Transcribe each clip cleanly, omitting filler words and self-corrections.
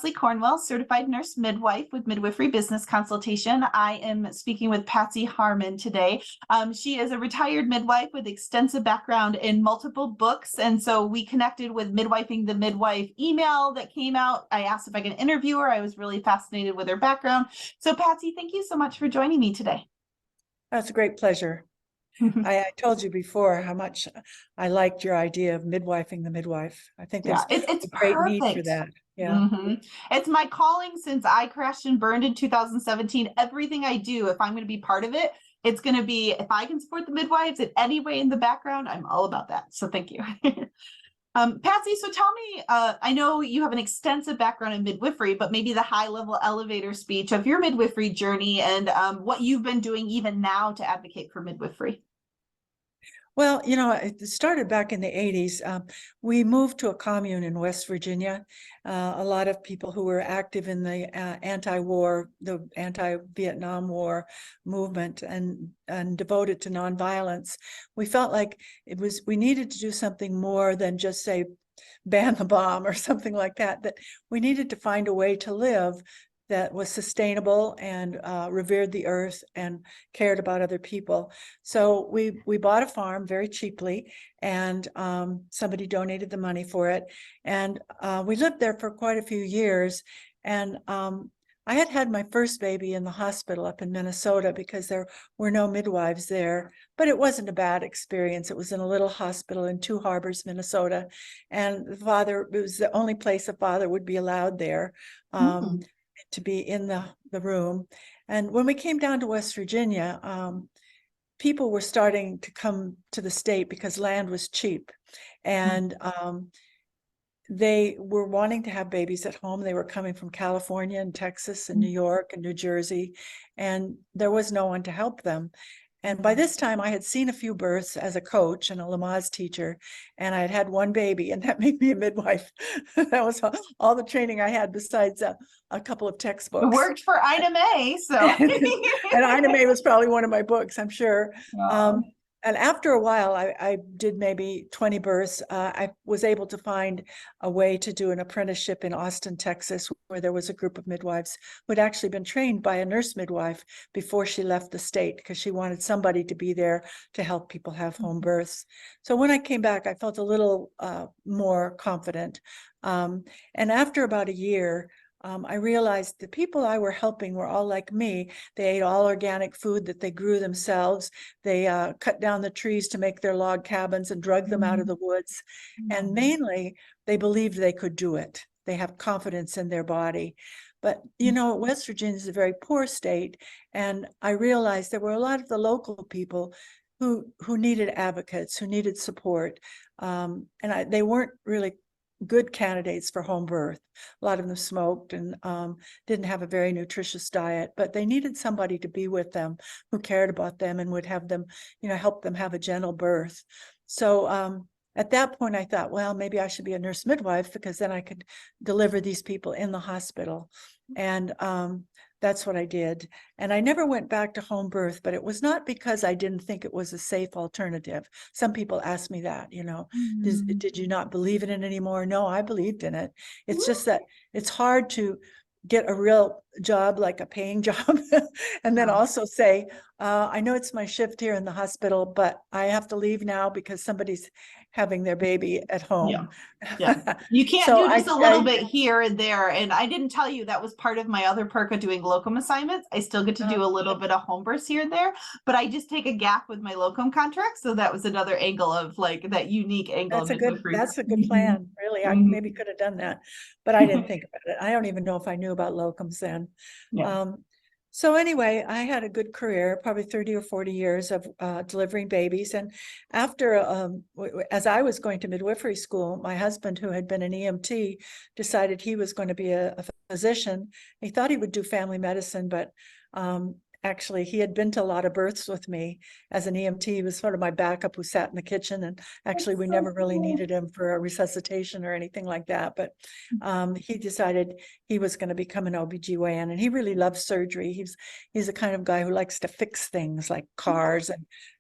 Leslie Cornwell, certified nurse midwife with Midwifery Business Consultation. I am speaking with Patsy Harman today. She is a retired midwife with extensive background in multiple books. And so we connected with Midwifing the Midwife email that came out. I asked if I could interview her. I was really fascinated with her background. So Patsy, thank you so much for joining me today. That's a great pleasure. I told you before how much I liked your idea of midwifing the midwife. I think there's it's a great perfect need for that. Yeah. It's my calling since I crashed and burned in 2017. Everything I do, if I'm going to be part of it, it's going to be, if I can support the midwives in any way in the background, I'm all about that. So thank you. Patsy, so tell me, I know you have an extensive background in midwifery, but maybe the high level elevator speech of your midwifery journey and what you've been doing even now to advocate for midwifery. Well, you know, it started back in the 80s. We moved to a commune in West Virginia. A lot of people who were active in the anti-war, the anti-Vietnam War movement and devoted to nonviolence. We felt like we needed to do something more than just say, ban the bomb or something like that, that we needed to find a way to live that was sustainable and revered the earth and cared about other people. So we bought a farm very cheaply, and somebody donated the money for it. And we lived there for quite a few years. And I had my first baby in the hospital up in Minnesota because there were no midwives there, but it wasn't a bad experience. It was in a little hospital in Two Harbors, Minnesota. And it was the only place a father would be allowed there. To be in the room. And when we came down to West Virginia, people were starting to come to the state because land was cheap. And they were wanting to have babies at home. They were coming from California and Texas and New York and New Jersey, and there was no one to help them. And by this time, I had seen a few births as a coach and a Lamaze teacher, and I had had one baby, and that made me a midwife. That was all the training I had besides a couple of textbooks. It worked for Ina May, so. And Ina May was probably one of my books, I'm sure. And after a while, I did maybe 20 births. I was able to find a way to do an apprenticeship in Austin, Texas, where there was a group of midwives who had actually been trained by a nurse midwife before she left the state, because she wanted somebody to be there to help people have home births. So when I came back, I felt a little more confident. And after about a year, I realized the people I were helping were all like me. They ate all organic food that they grew themselves. They cut down the trees to make their log cabins and drug them out of the woods. And mainly, they believed they could do it. They have confidence in their body. But, you know, West Virginia is a very poor state. And I realized there were a lot of the local people who needed advocates, who needed support. They weren't really good candidates for home birth. A lot of them smoked and didn't have a very nutritious diet, but they needed somebody to be with them who cared about them and would have them, you know, help them have a gentle birth. So at that point, I thought, well, maybe I should be a nurse midwife, because then I could deliver these people in the hospital. And that's what I did. And I never went back to home birth, but it was not because I didn't think it was a safe alternative. Some people ask me that, you know, did you not believe in it anymore? No, I believed in it. It's just that it's hard to get a real job, like a paying job, and then also say, I know it's my shift here in the hospital, but I have to leave now because somebody's having their baby at home. Yeah. You can't do just a little bit here and there. And I didn't tell you that was part of my other perk of doing locum assignments. I still get to do a little bit of home births here and there, but I just take a gap with my locum contract. So that was another angle of like that unique angle. That's a good plan. Really, I maybe could have done that, but I didn't think about it. I don't even know if I knew about locums then. So anyway, I had a good career, probably 30 or 40 years of delivering babies. And after, as I was going to midwifery school, my husband, who had been an EMT, decided he was going to be a physician. He thought he would do family medicine, but actually, he had been to a lot of births with me as an EMT. He was sort of my backup who sat in the kitchen. And actually, we never really needed him for a resuscitation or anything like that. But he decided he was going to become an OBGYN. And he really loves surgery. He's the kind of guy who likes to fix things like cars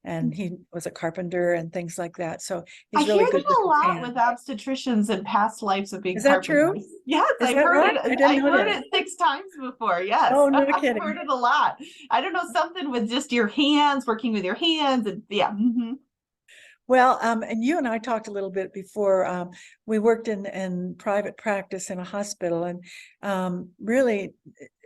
and he was a carpenter and things like that. So I he's hear really that good with a his lot hands. with obstetricians and past lives of being Is that true? carpenters. Yes, Is I've that heard right? I it. didn't I've know heard that. it 6 times before. Yes, Oh, no I've kidding. heard it a lot. I don't know, something with just your hands, working with your hands, and yeah. Well, and you and I talked a little bit before. We worked in private practice in a hospital, and really,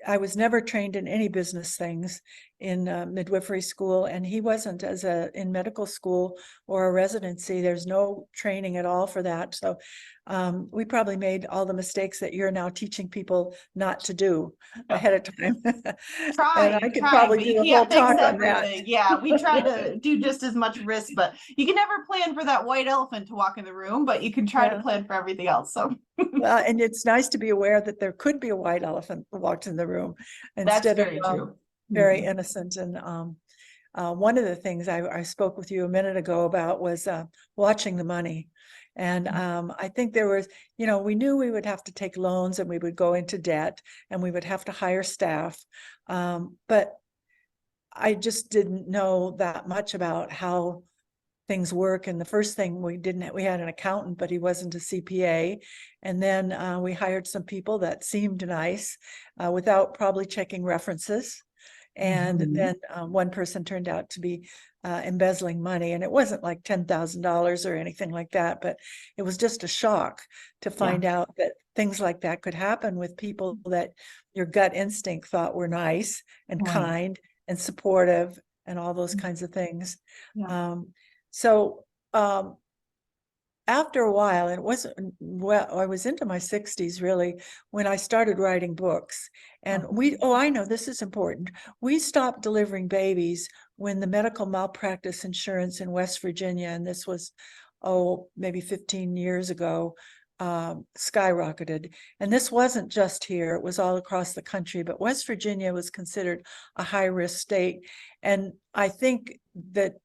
I was never trained in any business things in midwifery school, and he wasn't in medical school or a residency. There's no training at all for that. So we probably made all the mistakes that you're now teaching people not to do ahead of time. And I could Trying, probably but do you a whole can't fix talk on that. everything. Yeah, we try to do just as much risk, but you can never plan for that white elephant to walk in the room, but you can try to Yeah. plan for everything else. So Well, and it's nice to be aware that there could be a white elephant that walked in the room that's instead of very true. very innocent. And one of the things I spoke with you a minute ago about was watching the money. And I think there was, we knew we would have to take loans and we would go into debt and we would have to hire staff. But I just didn't know that much about how things work. And the first thing we had an accountant, but he wasn't a CPA. And then we hired some people that seemed nice without probably checking references. And then one person turned out to be embezzling money, and it wasn't like $10,000 or anything like that, but it was just a shock to find out that things like that could happen with people that your gut instinct thought were nice and kind and supportive and all those kinds of things. So after a while, and it wasn't, well, I was into my 60s really when I started writing books. And I know this is important. We stopped delivering babies when the medical malpractice insurance in West Virginia, and this was, maybe 15 years ago, skyrocketed. And this wasn't just here, it was all across the country, but West Virginia was considered a high-risk state. And I think that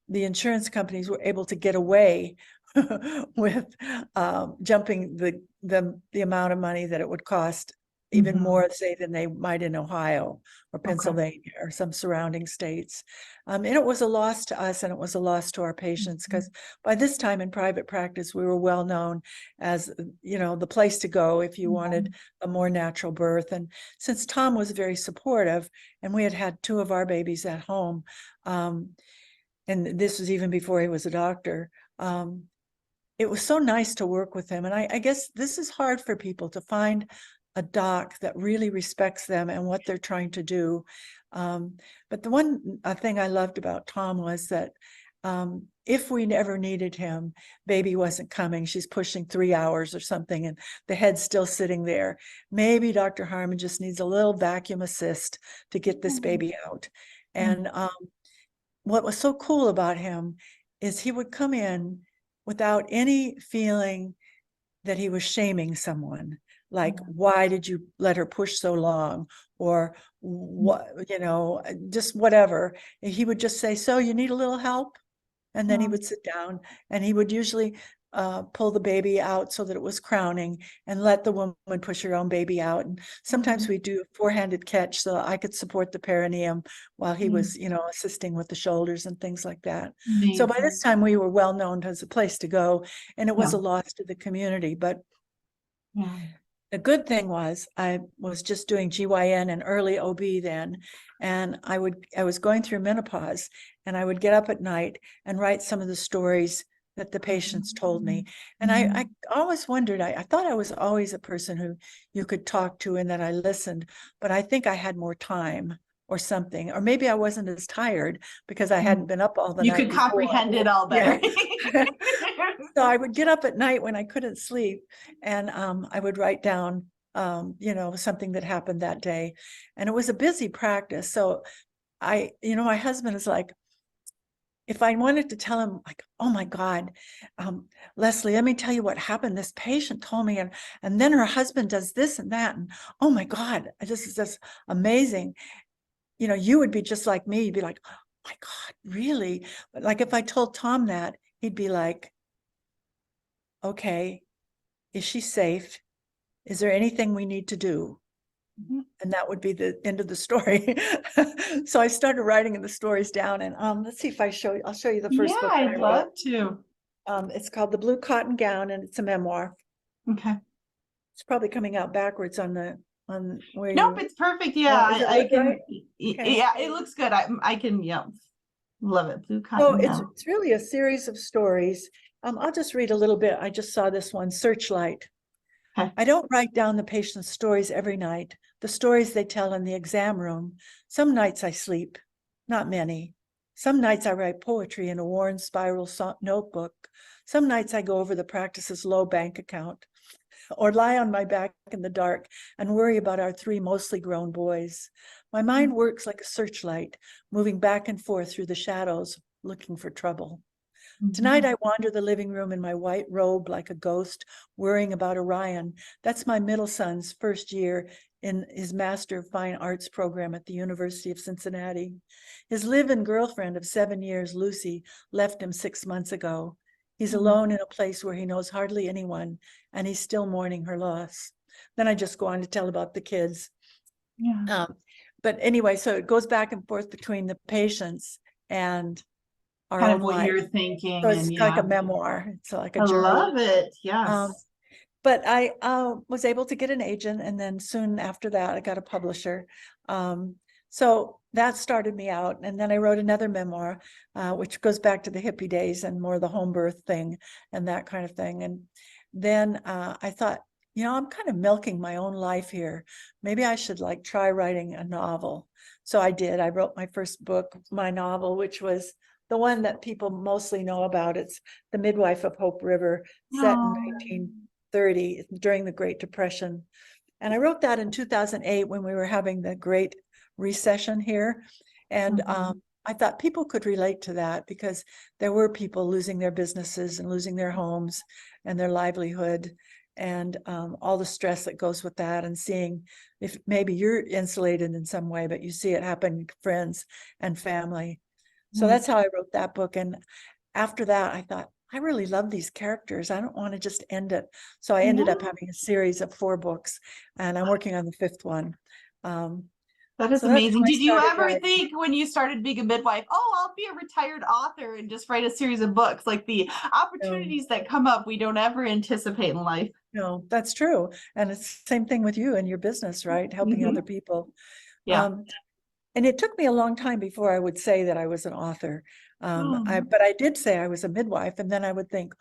the insurance companies were able to get away with jumping the amount of money that it would cost, even more, say, than they might in Ohio or Pennsylvania or some surrounding states. And it was a loss to us, and it was a loss to our patients, because by this time in private practice, we were well known as, the place to go if you wanted a more natural birth. And since Tom was very supportive, and we had 2 of our babies at home, and this was even before he was a doctor, it was so nice to work with him. And I guess this is hard for people to find a doc that really respects them and what they're trying to do. But the one thing I loved about Tom was that if we never needed him, baby wasn't coming, she's pushing 3 hours or something, and the head's still sitting there. Maybe Dr. Harman just needs a little vacuum assist to get this baby out. And what was so cool about him is he would come in without any feeling that he was shaming someone. Like, why did you let her push so long? Or what, just whatever. And he would just say, so you need a little help? And then he would sit down, and he would usually pull the baby out so that it was crowning and let the woman push her own baby out. And sometimes we do a 4-handed catch so I could support the perineum while he was, assisting with the shoulders and things like that. So by this time we were well known as a place to go, and it was a loss to the community. But the good thing was I was just doing GYN and early OB then, and I was going through menopause, and I would get up at night and write some of the stories that the patients told me. And I always wondered, I thought I was always a person who you could talk to and that I listened, but I think I had more time or something, or maybe I wasn't as tired because I hadn't been up all the night. You could comprehend it all better. So I would get up at night when I couldn't sleep, and I would write down, something that happened that day. And it was a busy practice. So my husband is like, if I wanted to tell him, like, oh my God, Leslie, let me tell you what happened. This patient told me, and then her husband does this and that. And oh my God, this is just amazing. You would be just like me. You'd be like, oh my God, really? But like if I told Tom that, he'd be like, okay, is she safe? Is there anything we need to do? Mhm. And that would be the end of the story. So I started writing the stories down, and let's see if I'll show you the Yeah, first book that I I'd wrote. love to. It's called The Blue Cotton Gown, and it's a memoir. Okay. It's probably coming out backwards on where Nope, you. it's perfect. Yeah, Oh, does it I look can. right? Okay. Yeah, it looks good. I can. Yeah, love it. Blue So cotton gown. it's really a series of stories. I'll just read a little bit. I just saw this one, Searchlight. Okay. I don't write down the patient's stories every night, the stories they tell in the exam room. Some nights I sleep, not many. Some nights I write poetry in a worn spiral notebook. Some nights I go over the practice's low bank account, or lie on my back in the dark and worry about our 3 mostly grown boys. My mind works like a searchlight, moving back and forth through the shadows, looking for trouble. Tonight, I wander the living room in my white robe like a ghost, worrying about Orion. That's my middle son's first year in his Master of Fine Arts program at the University of Cincinnati. His live-in girlfriend of 7 years, Lucy, left him 6 months ago. He's alone in a place where he knows hardly anyone, and he's still mourning her loss. Then I just go on to tell about the kids. Yeah. But anyway, so it goes back and forth between the patients and our Kind own of what life. you're thinking, So and it's like yeah, a memoir. It's like a I journal. love it. Yes. But I was able to get an agent, and then soon after that, I got a publisher. So that started me out. And then I wrote another memoir, which goes back to the hippie days and more the home birth thing and that kind of thing. And then I thought, I'm kind of milking my own life here. Maybe I should like try writing a novel. So I did. I wrote my first book, my novel, which was the one that people mostly know about. It's The Midwife of Hope River, set in Oh. 1930 during the Great Depression. And I wrote that in 2008 when we were having the Great Recession here. And I thought people could relate to that because there were people losing their businesses and losing their homes and their livelihood, and all the stress that goes with that, and seeing if maybe you're insulated in some way, but you see it happen to friends and family. So that's how I wrote that book. And after that, I thought, I really love these characters. I don't want to just end it. So I ended up having a series of 4 books, and I'm working on the 5th one. That is So that's amazing. how I Did you started ever writing. think when you started being a midwife, oh, I'll be a retired author and just write a series of books? Like the opportunities that come up, we don't ever anticipate in life. No, that's true. And it's the same thing with you and your business, right? Helping other people. Yeah. And it took me a long time before I would say that I was an author. But I did say I was a midwife, and then I would think,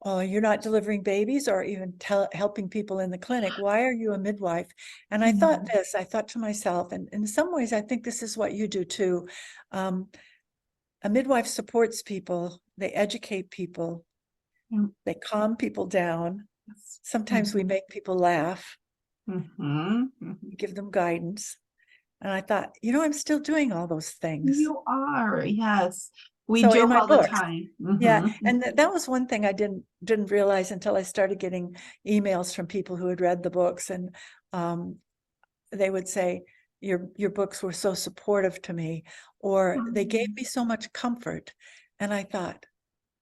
oh, you're not delivering babies or even helping people in the clinic. Why are you a midwife? And I thought to myself, and in some ways, I think this is what you do too. A midwife supports people, they educate people, they calm people down. Sometimes we make people laugh, give them guidance. And I thought, I'm still doing all those things. You are, yes. We So in joke my all the books, time. yeah, and that was one thing I didn't realize until I started getting emails from people who had read the books, and they would say, your books were so supportive to me, or they gave me so much comfort. And I thought,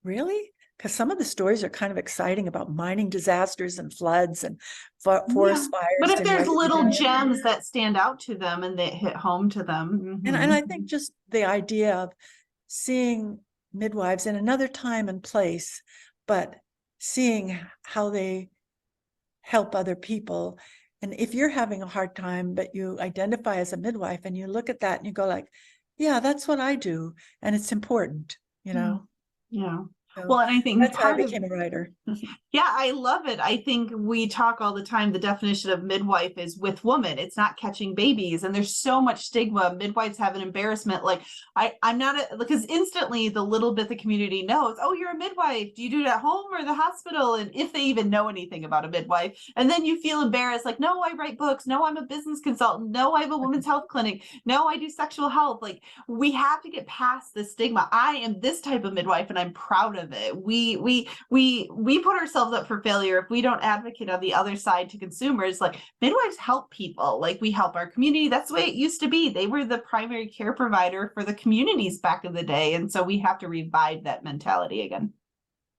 really? Because some of the stories are kind of exciting about mining disasters and floods and forest fires. But if in there's West little Virginia. gems that stand out to them and they hit home to them. And I think just the idea of seeing midwives in another time and place, but seeing how they help other people. And if you're having a hard time, but you identify as a midwife and you look at that and you go like, yeah, that's what I do. And it's important, Yeah. So Well, and I think that's how I part of became a writer. Yeah, I love it. I think we talk all the time. The definition of midwife is with woman. It's not catching babies. And there's so much stigma. Midwives have an embarrassment. Like I'm not because instantly the little bit the community knows, oh, you're a midwife. Do you do it at home or the hospital? And if they even know anything about a midwife, and then you feel embarrassed, like, no, I write books. No, I'm a business consultant. No, I have a women's health clinic. No, I do sexual health. Like we have to get past the stigma. I am this type of midwife and I'm proud of it. We put ourselves up for failure if we don't advocate on the other side to consumers. Like midwives help people, like we help our community. That's the way it used to be. They were the primary care provider for the communities back in the day, and so we have to revive that mentality again.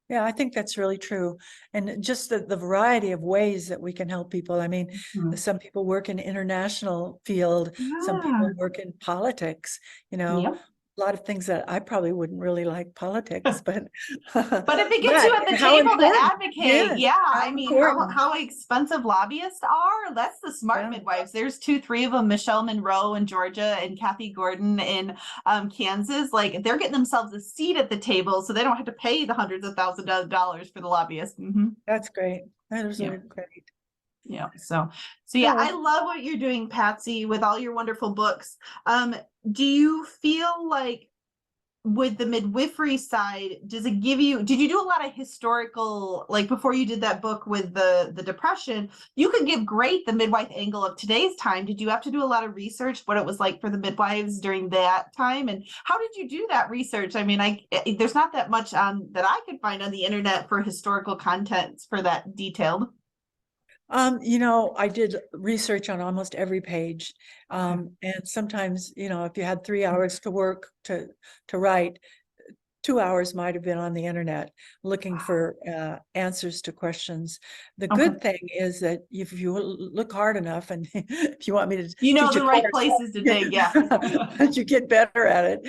Yeah, I think that's really true. And just the variety of ways that we can help people. I mean, Mhm. some people work in international field, some people Yeah. work in politics, you know, Yep. a lot of things that I probably wouldn't really like politics, but But if it gets you but at the how table to important. advocate, Yes, yeah, how I mean, important. how expensive lobbyists are, that's the smart Yeah, midwives. There's two, three of them, Michelle Monroe in Georgia and Kathy Gordon in Kansas. Like they're getting themselves a seat at the table so they don't have to pay the hundreds of thousands of dollars for the lobbyists. that's great. That is Yeah. really great. Yeah. So yeah, I So, love what you're doing, Patsy, with all your wonderful books. Do you feel like with the midwifery side, does it give you, did you do a lot of historical, like before you did that book with the depression, you could give great the midwife angle of today's time. Did you have to do a lot of research what it was like for the midwives during that time? And how did you do that research? I mean, there's not that much on that I could find on the internet for historical contents for that detailed. you know, I did research on almost every page. Okay. And sometimes, you know, if you had 3 hours to work to write, 2 hours might have been on the internet looking for answers to questions. The Okay. good thing is that if you look hard enough, and if you want me to You know teach a the right course, places to dig, yeah. you get better at it.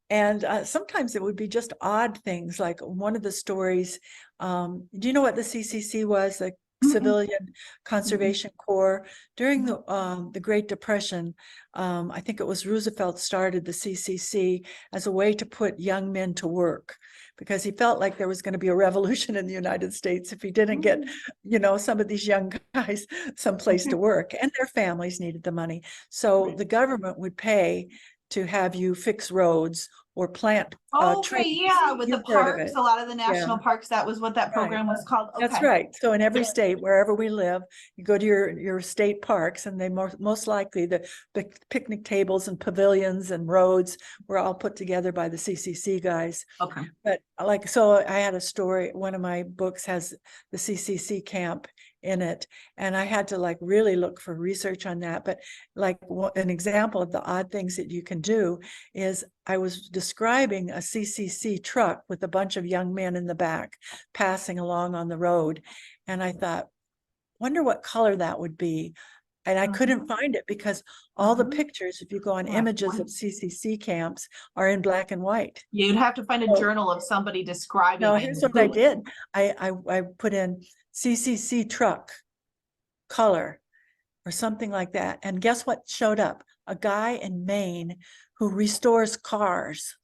And sometimes it would be just odd things, like one of the stories. Do you know what the CCC was? The Mm-mm. Civilian Conservation Corps during the Great Depression. I think it was Roosevelt started the CCC as a way to put young men to work, because he felt like there was going to be a revolution in the United States if he didn't get, you know, some of these young guys someplace to work, and their families needed the money. So Right. the government would pay to have you fix roads or plant Okay, trees. yeah, with the You've heard of parks, it. a lot of the Yeah. national parks, that was what that Right. program was called. That's Okay. right. So in every state, wherever we live, you go to your state parks, and they most likely the picnic tables and pavilions and roads were all put together by the CCC guys. Okay. But like, so I had a story, one of my books has the CCC camp in it, and I had to like really look for research on that. But like an example of the odd things that you can do is I was describing a CCC truck with a bunch of young men in the back passing along on the road, and I thought, wonder what color that would be. And I couldn't find it because all the pictures, if you go on images of CCC camps, are in black and white. You'd have to find a So journal of somebody no, describing here's and what I who. did. I put in CCC truck color or something like that. And guess what showed up? A guy in Maine who restores cars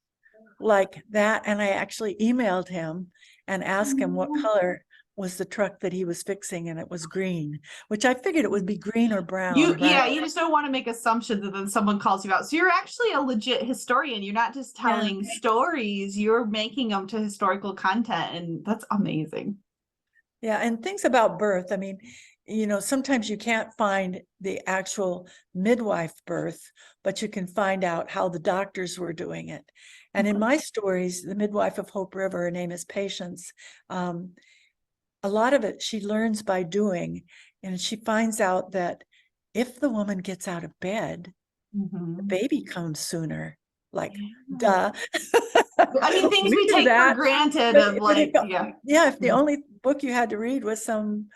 like that. And I actually emailed him and asked him what color was the truck that he was fixing, and it was green, which I figured it would be green or brown, Yeah, right? you just don't want to make assumptions and then someone calls you out. So you're actually a legit historian. You're not just Yeah. telling stories, you're making them to historical content, and that's amazing. Yeah, and things about birth. I mean, you know, sometimes you can't find the actual midwife birth, but you can find out how the doctors were doing it. And in my stories, the midwife of Hope River, her name is Patience. A lot of it she learns by doing, and she finds out that if the woman gets out of bed, the baby comes sooner. Like, Yeah. duh. I mean, things We we knew take for that. granted But, of like, yeah. yeah, if the only book you had to read was some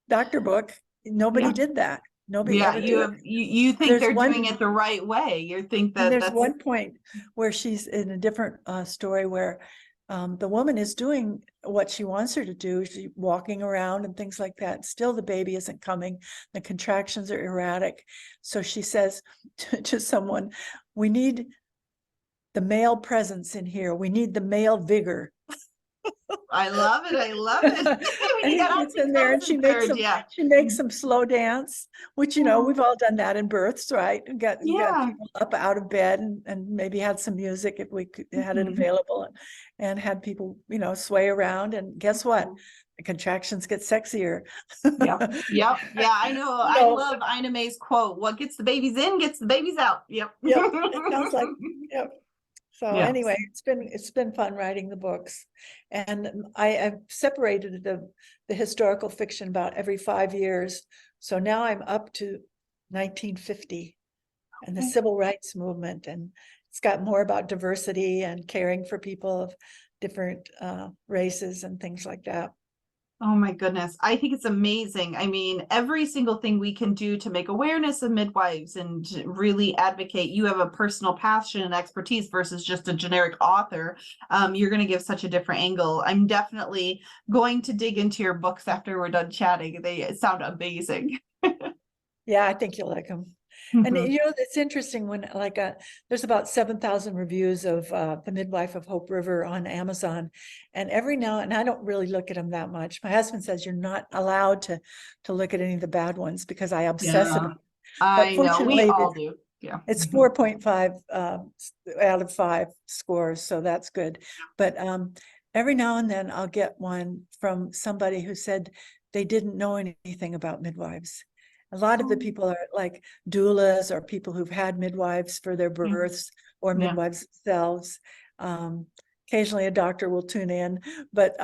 doctor book, nobody Yeah. did that. Nobody Yeah, ever did it. you think There's they're one, doing it the right way. You think and that there's that's one point where she's in a different story where the woman is doing what she wants her to do. She's walking around and things like that. Still, the baby isn't coming. The contractions are erratic. So she says to someone, "We need the male presence in here. We need the male vigor." I love it. I love it. And You he got all gets these in there and those third, yeah. she makes some slow dance, which, you know, we've all done that in births, right? And got Yeah. people up out of bed, and maybe had some music if we had it available, and had people, you know, sway around. And guess what? The contractions get sexier. Yep. Yep. Yeah, I know. I So, love Ina May's quote. What gets the babies in gets the babies out. Yep. yep, it sounds like, yep. So Yeah. anyway, it's been fun writing the books, and I've separated the historical fiction about every 5 years. So now I'm up to 1950 and the Okay. civil rights movement, and it's got more about diversity and caring for people of different races and things like that. Oh my goodness. I think it's amazing. I mean, every single thing we can do to make awareness of midwives and to really advocate. You have a personal passion and expertise versus just a generic author. You're going to give such a different angle. I'm definitely going to dig into your books after we're done chatting. They sound amazing. Yeah, I think you'll like them. And Mhm. you know, it's interesting when there's about 7,000 reviews of The Midwife of Hope River on Amazon. And every now, and I don't really look at them that much. My husband says you're not allowed to look at any of the bad ones because I obsess Yeah, about it. I But know. We fortunately, all do. Yeah. it's Mhm. 4.5 out of 5 scores, so that's good. But every now and then I'll get one from somebody who said they didn't know anything about midwives. A lot of the people are like doulas or people who've had midwives for their Yeah. births or Yeah. midwives themselves. Occasionally a doctor will tune in, but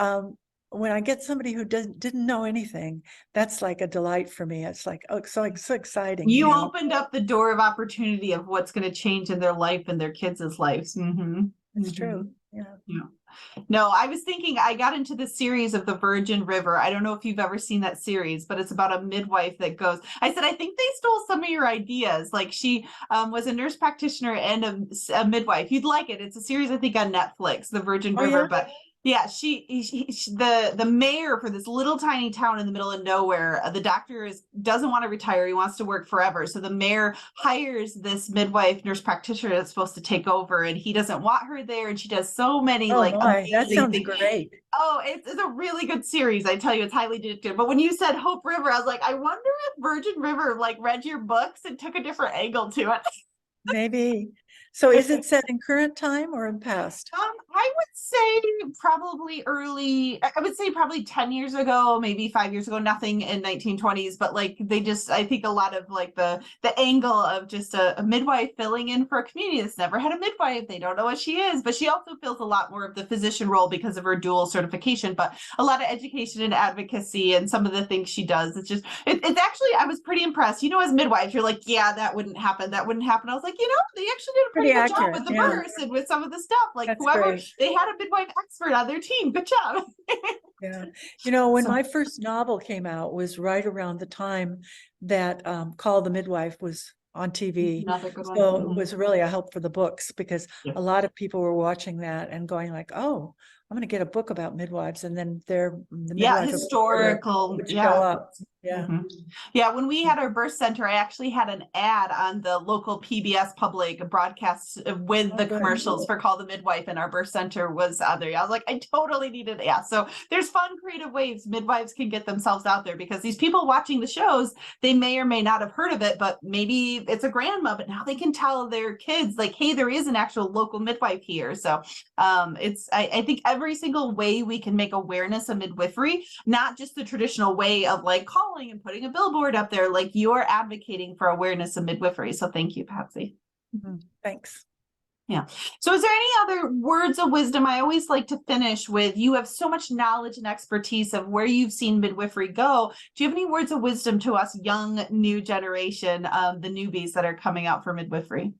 when I get somebody who didn't know anything, that's like a delight for me. It's like, oh, so exciting, You know. opened up the door of opportunity of what's going to change in their life and their kids' lives. It's true. Yeah. Yeah. No, I was thinking I got into the series of the Virgin River. I don't know if you've ever seen that series, but it's about a midwife that goes. I said, I think they stole some of your ideas. Like she was a nurse practitioner and a midwife. You'd like it. It's a series, I think, on Netflix, the Virgin Oh, River. yeah. But yeah, the mayor for this little tiny town in the middle of nowhere. The doctor doesn't want to retire. He wants to work forever. So the mayor hires this midwife nurse practitioner that's supposed to take over, and he doesn't want her there. And she does so many Oh like my, that amazing sounds things. great. Oh, it's a really good series. I tell you, it's highly addictive. But when you said Hope River, I was like, I wonder if Virgin River like read your books and took a different angle to it. Maybe. So is it set in current time or in past? I would say probably I would say probably 10 years ago, maybe 5 years ago, nothing in 1920s, but like I think a lot of like the angle of just a midwife filling in for a community that's never had a midwife. They don't know what she is, but she also fills a lot more of the physician role because of her dual certification, but a lot of education and advocacy and some of the things she does. It's actually, I was pretty impressed. You know, as midwives, you're like, yeah, that wouldn't happen. That wouldn't happen. I was like, they actually did a Pretty pretty good job accurate. with the Yeah, births and with some of the stuff. Like that's whoever, great. they had a midwife expert on their team. Good job. Yeah. You know, when So- my first novel came out was right around the time that Call the Midwife was on TV. Another good one. So it Mhm. was really a help for the books because Yeah. a lot of people were watching that and going like, oh, I'm going to get a book about midwives. And then the Yeah, midwife historical. would show Yeah. up. Yeah. Mhm. Yeah, when we had our birth center, I actually had an ad on the local PBS public broadcasts with Oh, the good. commercials for Call the Midwife, and our birth center was out there. I was like, I totally needed it. Yeah, so there's fun, creative ways midwives can get themselves out there because these people watching the shows, they may or may not have heard of it, but maybe it's a grandma, but now they can tell their kids like, hey, there is an actual local midwife here. So I think every single way we can make awareness of midwifery, not just the traditional way of like calling and putting a billboard up there, like you're advocating for awareness of midwifery. So thank you, Patsy. Thanks. Yeah. So is there any other words of wisdom? I always like to finish with, you have so much knowledge and expertise of where you've seen midwifery go. Do you have any words of wisdom to us young, new generation, the newbies that are coming out for midwifery?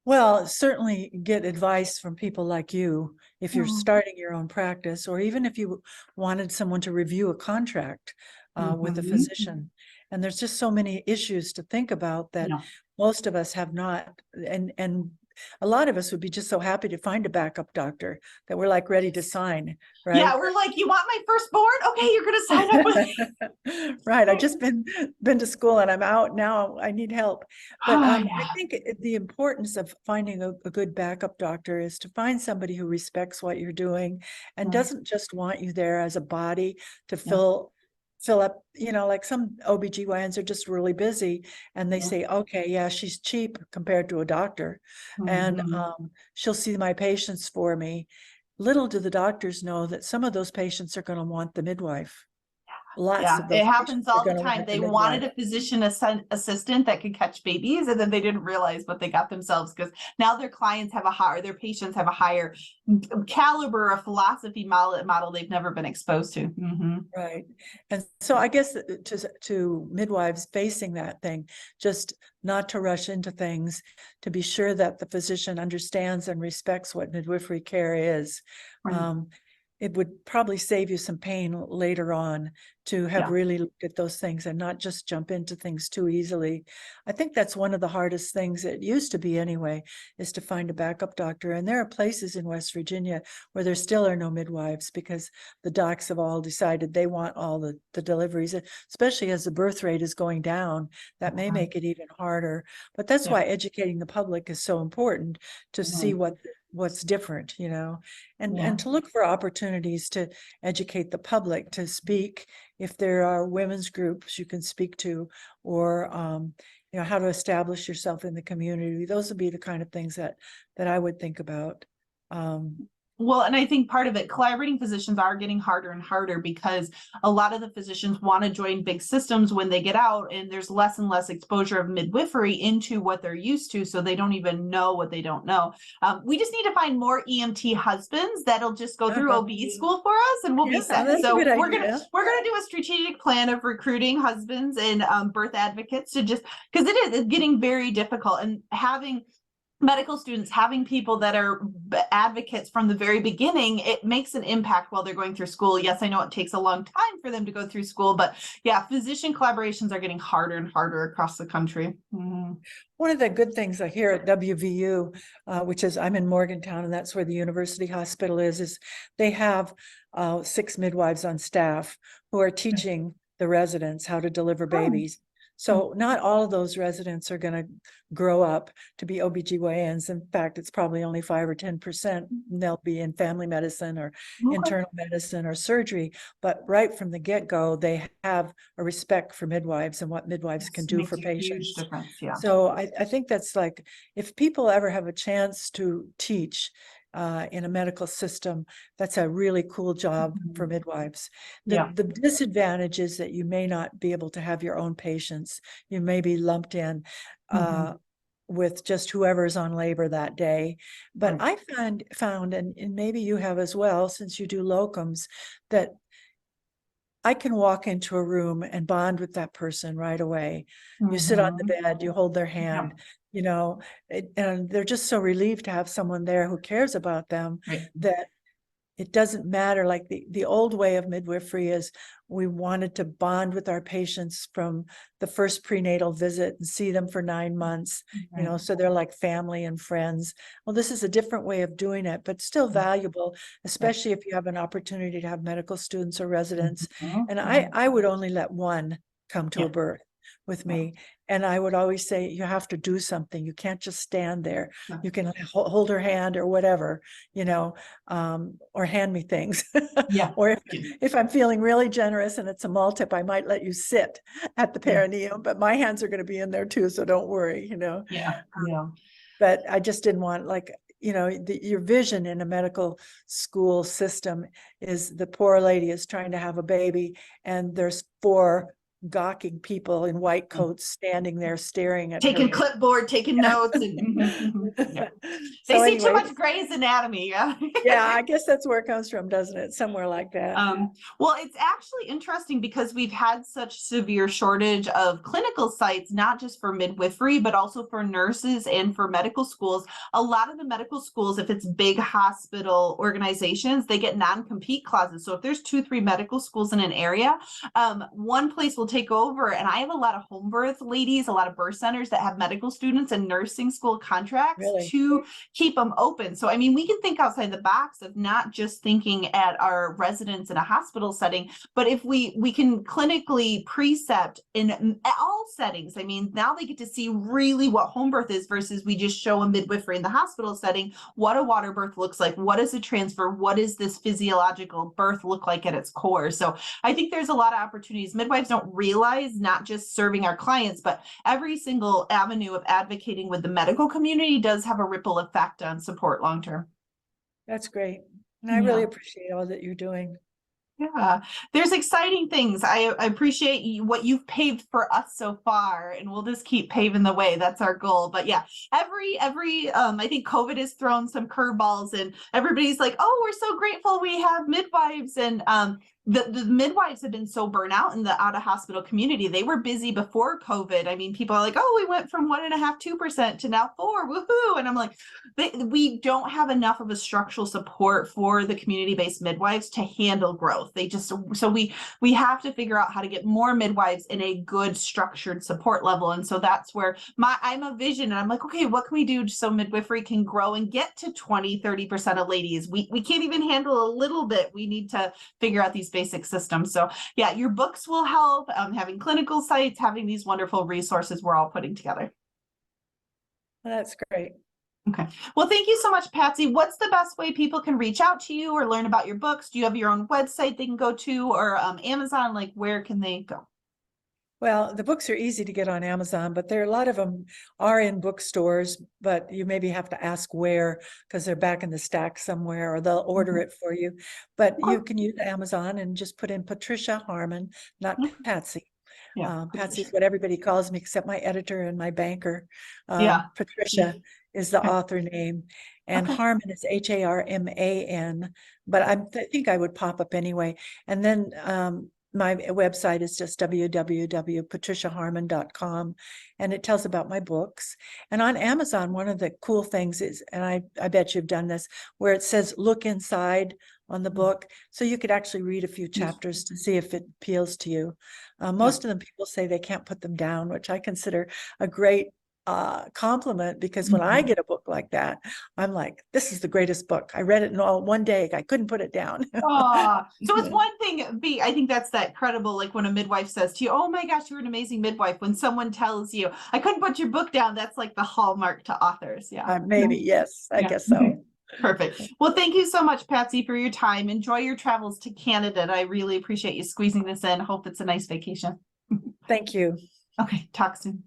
Well, certainly get advice from people like you if you're starting your own practice, or even if you wanted someone to review a contract with a physician. And there's just so many issues to think about that most of us have not. And a lot of us would be just so happy to find a backup doctor that we're like ready to sign, right? Yeah, we're like, you want my firstborn? Okay, you're gonna sign up with Right. I've just been to school and I'm out now. I need help. But I think the importance of finding a good backup doctor is to find somebody who respects what you're doing and doesn't just want you there as a body to fill up, like some OBGYNs are just really busy and they say, okay, yeah, she's cheap compared to a doctor and she'll see my patients for me. Little do the doctors know that some of those patients are going to want the midwife. lots Yeah, of those it happens patients are all the going to time. want They the wanted midwife. a physician assistant that could catch babies, and then they didn't realize what they got themselves, because now their clients have a higher, their patients have a higher caliber of philosophy model they've never been exposed to. Right. And so I guess to midwives facing that thing, just not to rush into things, to be sure that the physician understands and respects what midwifery care is. Right. It would probably save you some pain later on to have Yeah. really looked at those things and not just jump into things too easily. I think that's one of the hardest things, it used to be anyway, is to find a backup doctor. And there are places in West Virginia where there still are no midwives because the docs have all decided they want all the deliveries, especially as the birth rate is going down. That may make it even harder. But that's Yeah. why educating the public is so important, to see Mhm. what's different, and Yeah. to look for opportunities to educate the public, to speak if there are women's groups you can speak to, or how to establish yourself in the community. Those would be the kind of things that I would think about. Well, and I think part of it, collaborating physicians are getting harder and harder because a lot of the physicians want to join big systems when they get out, and there's less and less exposure of midwifery into what they're used to, so they don't even know what they don't know. We just need to find more EMT husbands that'll just go through OB school for us, and we'll be set. That's So a good we're idea. gonna do a strategic plan of recruiting husbands and birth advocates to just, because it's getting very difficult, and having medical students, having people that are advocates from the very beginning, it makes an impact while they're going through school. Yes, I know it takes a long time for them to go through school, but yeah, physician collaborations are getting harder and harder across the country. One of the good things I hear at WVU, which is, I'm in Morgantown, and that's where the university hospital is they have 6 midwives on staff who are teaching the residents how to deliver babies. So not all of those residents are going to grow up to be OBGYNs. In fact, it's probably only 5 or 10%. They'll be in family medicine or internal medicine or surgery. But right from the get-go, they have a respect for midwives and what midwives can do for patients. Huge difference, yeah. So I think that's like, if people ever have a chance to teach in a medical system, that's a really cool job for midwives. The disadvantage is that you may not be able to have your own patients. You may be lumped in with just whoever's on labor that day. But I found, and maybe you have as well, since you do locums, that I can walk into a room and bond with that person right away. You sit on the bed, you hold their hand, and they're just so relieved to have someone there who cares about them, that it doesn't matter. Like the old way of midwifery is, we wanted to bond with our patients from the first prenatal visit and see them for 9 months, so they're like family and friends. Well, this is a different way of doing it, but still valuable, especially if you have an opportunity to have medical students or residents. And I would only let one come to a birth with me. And I would always say, you have to do something. You can't just stand there. You can hold her hand or whatever, or hand me things. Or if I'm feeling really generous and it's a multip, I might let you sit at the perineum, but my hands are going to be in there too. So don't worry, But I just didn't want, like, your vision in a medical school system is the poor lady is trying to have a baby, and there's 4 gawking people in white coats standing there staring at taking her. clipboard, taking notes. And, They So see too anyway, much Grey's Anatomy. yeah, I guess that's where it comes from, doesn't it? Somewhere like that. Well, it's actually interesting because we've had such severe shortage of clinical sites, not just for midwifery, but also for nurses and for medical schools. A lot of the medical schools, if it's big hospital organizations, they get non-compete clauses. So if there's 2-3 medical schools in an area, one place will take over. And I have a lot of home birth ladies, a lot of birth centers that have medical students and nursing school contracts to keep them open. So, I mean, we can think outside the box of not just thinking at our residents in a hospital setting, but if we can clinically precept in all settings. I mean, now they get to see really what home birth is versus we just show a midwifery in the hospital setting, what a water birth looks like, what is a transfer, what does this physiological birth look like at its core. So I think there's a lot of opportunities. Midwives don't realize, not just serving our clients, but every single avenue of advocating with the medical community does have a ripple effect on support long-term. That's great. And I really appreciate all that you're doing. Yeah, there's exciting things. I appreciate what you've paved for us so far, and we'll just keep paving the way. That's our goal. But yeah, every I think COVID has thrown some curveballs, and everybody's like, "Oh, we're so grateful we have midwives." And the midwives have been so burnt out in the out of hospital community. They were busy before COVID. I mean, people are like, "Oh, we went from 1.5%, 2% to now 4%, woohoo!" And I'm like, we don't have enough of a structural support for the community-based midwives to handle growth. They just, so we have to figure out how to get more midwives in a good structured support level. And so that's where I'm a vision, and I'm like, okay, what can we do so midwifery can grow and get to 20-30% of ladies? We can't even handle a little bit. We need to figure out these basic systems. So yeah, your books will help, having clinical sites, having these wonderful resources we're all putting together. Well, that's great. Okay. Well, thank you so much, Patsy. What's the best way people can reach out to you or learn about your books? Do you have your own website they can go to, or Amazon? Like, where can they go? Well, the books are easy to get on Amazon, but there are a lot of them are in bookstores, but you maybe have to ask where, because they're back in the stack somewhere, or they'll order it for you. But you can use Amazon and just put in Patricia Harman, not Patsy. Yeah. Patsy is what everybody calls me, except my editor and my banker. Yeah. Patricia is the author name, and Harman is Harman, but I think I would pop up anyway. And then my website is just www.patriciaharman.com, and it tells about my books. And on Amazon, one of the cool things is, and I bet you've done this, where it says look inside on the book, so you could actually read a few chapters to see if it appeals to you. Most of them, people say they can't put them down, which I consider a great compliment, because when I get a book like that, I'm like, this is the greatest book. I read it in all one day. I couldn't put it down. Oh, so it's one thing, I think that's that credible, like when a midwife says to you, oh my gosh, you're an amazing midwife. When someone tells you, I couldn't put your book down, that's like the hallmark to authors. Yeah. Maybe, yes, I guess so. Perfect. Well, thank you so much, Patsy, for your time. Enjoy your travels to Canada. And I really appreciate you squeezing this in. Hope it's a nice vacation. Thank you. Okay, talk soon.